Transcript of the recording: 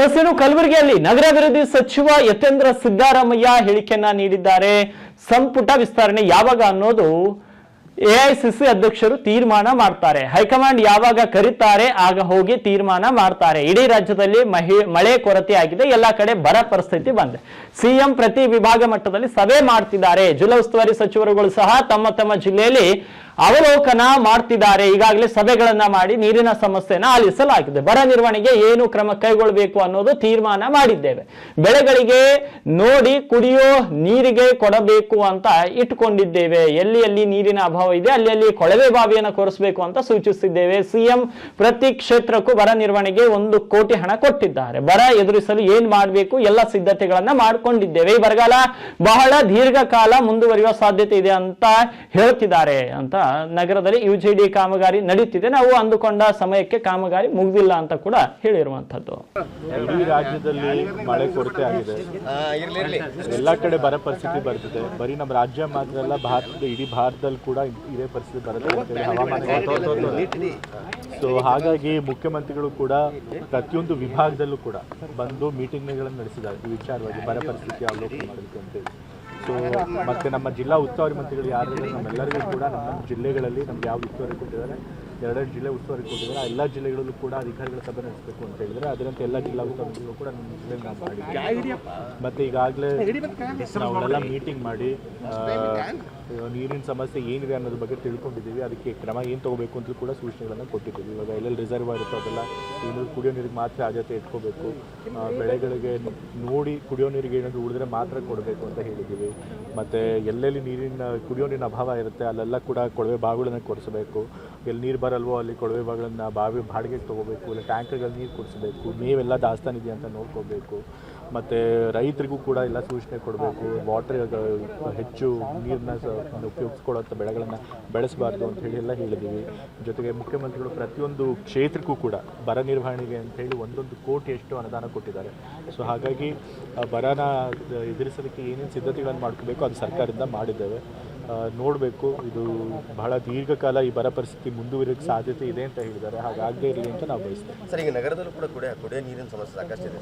ಇನ್ನು ಕಲಬುರಗಿಯಲ್ಲಿ ನಗರಾಭಿವೃದ್ಧಿ ಸಚಿವ ಯತೇಂದ್ರ ಸಿದ್ದರಾಮಯ್ಯ ಹೇಳಿಕೆಯನ್ನ ನೀಡಿದ್ದಾರೆ. ಸಂಪುಟ ವಿಸ್ತರಣೆ ಯಾವಾಗ ಅನ್ನೋದು ಎಐಸಿಸಿ ಅಧ್ಯಕ್ಷರು ತೀರ್ಮಾನ ಮಾಡ್ತಾರೆ. ಹೈಕಮಾಂಡ್ ಯಾವಾಗ ಕರೀತಾರೆ ಆಗ ಹೋಗಿ ತೀರ್ಮಾನ ಮಾಡ್ತಾರೆ. ಇಡೀ ರಾಜ್ಯದಲ್ಲಿ ಮಳೆ ಕೊರತೆ ಆಗಿದೆ, ಎಲ್ಲಾ ಕಡೆ ಬರ ಪರಿಸ್ಥಿತಿ ಬಂದೆ. ಸಿಎಂ ಪ್ರತಿ ವಿಭಾಗ ಮಟ್ಟದಲ್ಲಿ ಸಭೆ ಮಾಡ್ತಿದ್ದಾರೆ. ಜಿಲ್ಲಾ ಉಸ್ತುವಾರಿ ಸಚಿವರುಗಳು ಸಹ ತಮ್ಮ ತಮ್ಮ ಜಿಲ್ಲೆಯಲ್ಲಿ ಅವಲೋಕನ ಮಾಡ್ತಿದ್ದಾರೆ. ಈಗಾಗಲೇ ಸಭೆಗಳನ್ನ ಮಾಡಿ ನೀರಿನ ಸಮಸ್ಯೆನ ಆಲಿಸಲಾಗಿದೆ. ಬರ ನಿರ್ವಹಣೆಗೆ ಏನು ಕ್ರಮ ಕೈಗೊಳ್ಳಬೇಕು ಅನ್ನೋದು ತೀರ್ಮಾನ ಮಾಡಿದ್ದೇವೆ. ಬೆಳೆಗಳಿಗೆ ನೋಡಿ ಕುಡಿಯೋ ನೀರಿಗೆ ಕೊಡಬೇಕು ಅಂತ ಇಟ್ಟುಕೊಂಡಿದ್ದೇವೆ. ಎಲ್ಲಿ ನೀರಿನ ಅಭಾವ ಇದೆ ಅಲ್ಲಿ ಕೊಳವೆ ಬಾವಿಯನ್ನು ಕೊರೆಸಬೇಕು ಅಂತ ಸೂಚಿಸಿದ್ದೇವೆ. ಸಿಎಂ ಪ್ರತಿ ಕ್ಷೇತ್ರಕ್ಕೂ ಬರ ನಿರ್ವಹಣೆಗೆ 1 ಕೋಟಿ ಹಣ ಕೊಟ್ಟಿದ್ದಾರೆ. ಬರ ಎದುರಿಸಲು ಏನ್ ಮಾಡಬೇಕು ಎಲ್ಲ ಸಿದ್ಧತೆಗಳನ್ನ ಮಾಡಿಕೊಂಡಿದ್ದೇವೆ. ಈ ಬರಗಾಲ ಬಹಳ ದೀರ್ಘಕಾಲ ಮುಂದುವರಿಯುವ ಸಾಧ್ಯತೆ ಇದೆ ಅಂತ ಹೇಳ್ತಿದ್ದಾರೆ ಅಂತ. ನಗರದಲ್ಲಿ ಯುಜಿಡಿ ಕಾಮಗಾರಿ ನಡೆಯುತ್ತಿದೆ, ನಾವು ಅಂದುಕೊಂಡ ಸಮಯಕ್ಕೆ ಕಾಮಗಾರಿ ಮುಗಿದಿಲ್ಲ ಅಂತ ಕೂಡ ಹೇಳಿರುವಂತದ್ದು. ಇಡೀ ರಾಜ್ಯದಲ್ಲಿ ಮಳೆ ಕೊರತೆ ಆಗಿದೆ, ಎಲ್ಲಾ ಕಡೆ ಬರ ಪರಿಸ್ಥಿತಿ ಬರ್ತಿದೆ. ಬರೀ ನಮ್ಮ ರಾಜ್ಯ ಮಾತ್ರ ಅಲ್ಲ, ಇಡೀ ಭಾರತದಲ್ಲಿ ಕೂಡ ಇದೇ ಪರಿಸ್ಥಿತಿ ಬರುತ್ತೆ ಅಂತೇಳಿ ಹವಾಮಾನ. ಸೊ ಹಾಗಾಗಿ ಮುಖ್ಯಮಂತ್ರಿಗಳು ಕೂಡ ಪ್ರತಿಯೊಂದು ವಿಭಾಗದಲ್ಲೂ ಕೂಡ ಬಂದು ಮೀಟಿಂಗ್ಗಳನ್ನು ನಡೆಸಿದ್ದಾರೆ ಈ ವಿಚಾರವಾಗಿ ಬರ ಪರಿಸ್ಥಿತಿ ಅವಲೋಕನ ಮಾಡಬೇಕು ಅಂತೇಳಿ. ಸೊ ಮತ್ತು ನಮ್ಮ ಜಿಲ್ಲಾ ಉಸ್ತುವಾರಿ ಮಂತ್ರಿಗಳು ಯಾರಿದ್ದಾರೆ ನಮ್ಮೆಲ್ಲರಿಗೂ ಕೂಡ ನಮ್ಮ ಜಿಲ್ಲೆಗಳಲ್ಲಿ ನಮ್ಗೆ ಯಾವ ಉಸ್ತುವಾರಿ ಕೊಟ್ಟಿದ್ದಾರೆ, 2 ಜಿಲ್ಲೆ ಉಸ್ತುವಾರಿ ಕೊಟ್ಟಿದ್ದಾರೆ. ಆ ಎಲ್ಲ ಜಿಲ್ಲೆಗಳಲ್ಲೂ ಕೂಡ ಅಧಿಕಾರಿಗಳ ಸಭೆ ನಡೆಸಬೇಕು ಅಂತ ಹೇಳಿದರೆ ಅದರಂತೆ ಎಲ್ಲ ಜಿಲ್ಲಾ ಉಸ್ತುವಾರಿಗಳು ಕೂಡ ನಮ್ಮ ಜಿಲ್ಲೆಯಲ್ಲಿ ನಾವು ಮಾಡಿದ್ದೀವಿ. ಮತ್ತು ಈಗಾಗಲೇ ನಾವೆಲ್ಲ ಮೀಟಿಂಗ್ ಮಾಡಿ ನೀರಿನ ಸಮಸ್ಯೆ ಏನಿದೆ ಅನ್ನೋದ್ರ ಬಗ್ಗೆ ತಿಳ್ಕೊಂಡಿದ್ದೀವಿ. ಅದಕ್ಕೆ ಕ್ರಮ ಏನು ತೊಗೋಬೇಕು ಅಂತ ಕೂಡ ಸೂಚನೆಗಳನ್ನು ಕೊಟ್ಟಿದ್ದೀವಿ. ಇವಾಗ ಎಲ್ಲೆಲ್ಲಿ ರಿಸರ್ವ್ ಇರುತ್ತೋ ಅದೆಲ್ಲ ಏನು ಕುಡಿಯೋ ನೀರಿಗೆ ಮಾತ್ರ ಆದ್ಯತೆ ಇಟ್ಕೋಬೇಕು, ಬೆಳೆಗಳಿಗೆ ನೋಡಿ ಕುಡಿಯೋ ನೀರಿಗೆ ಏನಾದರೂ ಉಳಿದ್ರೆ ಮಾತ್ರ ಕೊಡಬೇಕು ಅಂತ ಹೇಳಿದ್ದೀವಿ. ಮತ್ತು ಎಲ್ಲೆಲ್ಲಿ ಕುಡಿಯೋ ನೀರಿನ ಅಭಾವ ಇರುತ್ತೆ ಅಲ್ಲೆಲ್ಲ ಕೂಡ ಕೊಳವೆ ಬಾವಿಗಳನ್ನು ಕೊಡಿಸಬೇಕು. ಎಲ್ಲಿ ನೀರು ಬರಲ್ವೋ ಅಲ್ಲಿ ಕೊಳವೆ ಬಾವಿಗಳನ್ನು ಬಾಡಿಗೆಗೆ ತೊಗೋಬೇಕು, ಇಲ್ಲ ಟ್ಯಾಂಕರ್ಗಳಲ್ಲಿ ನೀರು ಕೊಡಿಸಬೇಕು. ಮೇವೆಲ್ಲ ದಾಸ್ತಾನು ಇದೆಯಾ ಅಂತ ನೋಡ್ಕೋಬೇಕು. ಮತ್ತು ರೈತರಿಗೂ ಕೂಡ ಎಲ್ಲ ಸೂಚನೆ ಕೊಡಬೇಕು. ವಾಟರ್ ಹೆಚ್ಚು ನೀರನ್ನ ಉಪಯೋಗಿಸ್ಕೊಳ್ಳೋಂಥ ಬೆಳೆಗಳನ್ನು ಬೆಳೆಸಬಾರ್ದು ಅಂತ ಹೇಳಿ ಎಲ್ಲ ಹೇಳಿದ್ದೀವಿ. ಜೊತೆಗೆ ಮುಖ್ಯಮಂತ್ರಿಗಳು ಪ್ರತಿಯೊಂದು ಕ್ಷೇತ್ರಕ್ಕೂ ಕೂಡ ಬರ ನಿರ್ವಹಣೆಗೆ ಅಂತ ಹೇಳಿ 1 ಕೋಟಿಯಷ್ಟು ಅನುದಾನ ಕೊಟ್ಟಿದ್ದಾರೆ. ಸೊ ಹಾಗಾಗಿ ಬರನ ಎದುರಿಸಲಿಕ್ಕೆ ಏನೇನು ಸಿದ್ಧತೆಗಳನ್ನು ಮಾಡ್ಕೋಬೇಕು ಅದು ಸರ್ಕಾರದಿಂದ ಮಾಡಿದ್ದೇವೆ. ನೋಡಬೇಕು, ಇದು ಬಹಳ ದೀರ್ಘಕಾಲ ಈ ಬರ ಪರಿಸ್ಥಿತಿ ಮುಂದುವರಿಯೋಕ್ಕೆ ಸಾಧ್ಯತೆ ಇದೆ ಅಂತ ಹೇಳಿದ್ದಾರೆ. ಹಾಗಾಗದೇ ಇರಲಿ ಅಂತ ನಾವು ಬಯಸ್ತೇವೆ. ಸರ್, ಈಗ ನಗರದಲ್ಲೂ ಕೂಡ ಕುಡಿಯೋ ನೀರಿನ ಸಮಸ್ಯೆ ಸಾಕಷ್ಟಿದೆ.